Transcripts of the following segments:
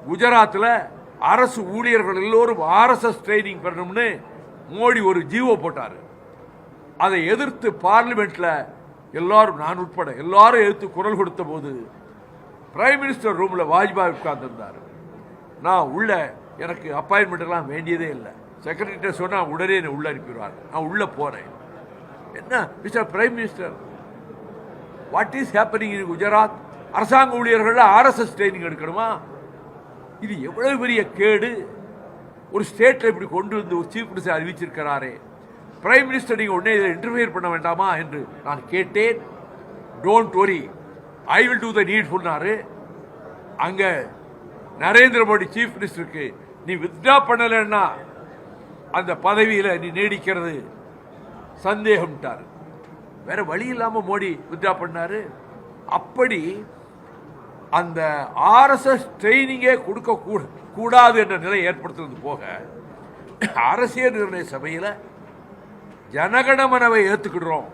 குஜராத்தில் அரசு ஊழியர்கள் எல்லோரும் RSS ட்ரைனிங் பண்ணணும்னு மோடி ஒரு ஜீவோ போட்டார். அதை எதிர்த்து பார்லிமெண்ட்ல எல்லாரும், நான் உட்பட எல்லாரும் எதிர்த்து குரல் கொடுத்த போது பிரைம் மினிஸ்டர் ரூம்ல வாஜ்பாய் உட்கார்ந்திருந்தார். நான் உள்ள, எனக்கு அப்பாயின்மெண்ட் எல்லாம் வேண்டியதே இல்லை. செக்ரட்டரி சொன்னா உடனே என்னை உள்ள அனுப்பிடுவார். நான் உள்ள போறேன். என்ன mister prime minister, what is happening in Gujarat? அரசாங்க ஊழியர்கள் RSS ட்ரைனிங் எடுக்கணுமா? இது எவ்வளவு பெரிய கேடு! ஒரு ஸ்டேட்ல இப்படி கொண்டு வந்து ஒரு சீஃப் மினிஸ்டர் அறிவிச்சிருக்கிறாரே, பிரைம் மினிஸ்டர் நீங்க உடனே இதை இன்டர்ஃபியர் பண்ண வேண்டாமா என்று நான் கேட்டேன். Don't worry, I will do த நீட்ஃபுல்னாரு. அங்க நரேந்திர மோடி சீஃப் மினிஸ்டருக்கு நீ வித்ட்ரா பண்ணலன்னா அந்த பதவியில நீ நீடிக்கிறது சந்தேகம்ட்டாரு. வேற வழி இல்லாம மோடி வித்ட்ரா பண்ணாரு. அப்படி அந்த RSS ட்ரைனிங்கே கொடுக்க கூடாது என்ற நிலை ஏற்படுத்துறது போக, அரசியல் நிர்ணய சபையில் ஜனகணமனவை ஏற்றுக்கிடுறோம்,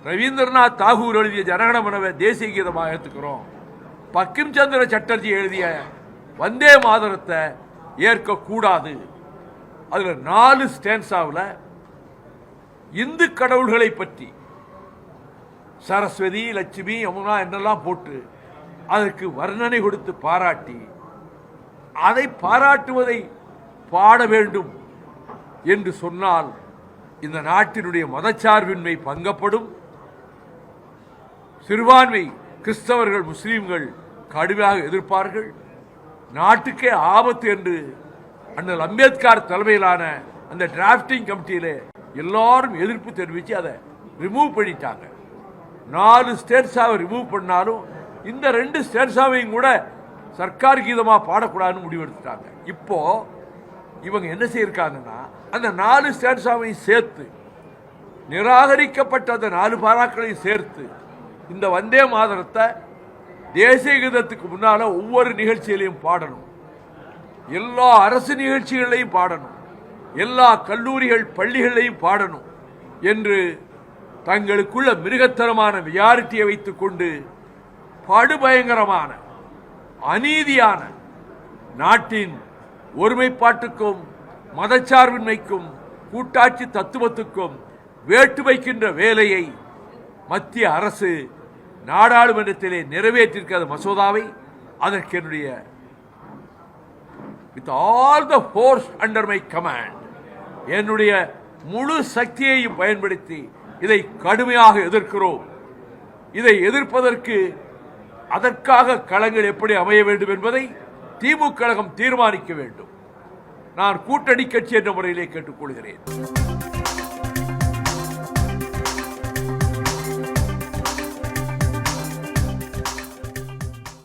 ரவீந்திரநாத் தாகூர் எழுதிய ஜனகணமனவை தேசிய கீதமாக ஏற்றுக்கிறோம், பக்கிம் சந்திர சட்டர்ஜி எழுதிய வந்தே மாதரத்தை ஏற்கக்கூடாது. அதில் 4 ஸ்டான்ஸாவில் இந்து கடவுள்களை பற்றி சரஸ்வதி, லட்சுமி, யமுனா என்னெல்லாம் போட்டு அதற்கு வர்ணனை கொடுத்து பாராட்டி, அதை பாராட்டுவதை பாட வேண்டும் என்று சொன்னால் இந்த நாட்டினுடைய மதச்சார்பின்மை பங்கப்படும். சிறுபான்மை கிறிஸ்தவர்கள், முஸ்லீம்கள் கடுமையாக எதிர்ப்பார்கள். நாட்டுக்கே ஆபத்து என்று அண்ணல் அம்பேத்கர் தலைமையிலான அந்த டிராப்டிங் கமிட்டியில எல்லாரும் எதிர்ப்பு தெரிவித்து அதை ரிமூவ் பண்ணிட்டாங்க. 4 ஸ்டேட்ஸாவை ரிமூவ் பண்ணாலும் இந்த 2 ஸ்டேட்ஸாவையும் கூட சர்க்கார் கீதமா பாடக்கூடாதுன்னு முடிவெடுத்துட்டாங்க. இப்போ இவங்க என்ன செய்யிருக்காங்கன்னா, அந்த 4 ஸ்டேட்ஸாவையும் சேர்த்து, நிராகரிக்கப்பட்ட அந்த 4 பாராக்களையும் சேர்த்து, இந்த வந்தே மாதரத்தை தேசிய கீதத்துக்கு முன்னால ஒவ்வொரு நிகழ்ச்சியிலையும் பாடணும், எல்லா அரசு நிகழ்ச்சிகளையும் பாடணும், எல்லா கல்லூரிகள் பள்ளிகளையும் பாடணும் என்று தங்களுக்குள்ள மிருகத்தனமான மெஜாரிட்டியை வைத்துக் கொண்டு படுபயங்கரமான அநீதியான நாட்டின் ஒருமைப்பாட்டுக்கும் மதச்சார்பின்மைக்கும் கூட்டாட்சி தத்துவத்துக்கும் வேட்டு வைக்கின்ற வேலையை மத்திய அரசு நாடாளுமன்றத்திலே நிறைவேற்றிருக்கிற மசோதாவை அதற்கு என்னுடைய with all the force under my command, என்னுடைய முழு சக்தியையும் பயன்படுத்தி இதை கடுமையாக எதிர்க்கிறோம். இதை எதிர்ப்பதற்கு அதற்காக களங்கள் எப்படி அமைய வேண்டும் என்பதை திமுக கழகம் தீர்மானிக்க வேண்டும். நான் கூட்டணி கட்சி என்ற முறையிலே கேட்டுக்கொள்கிறேன்.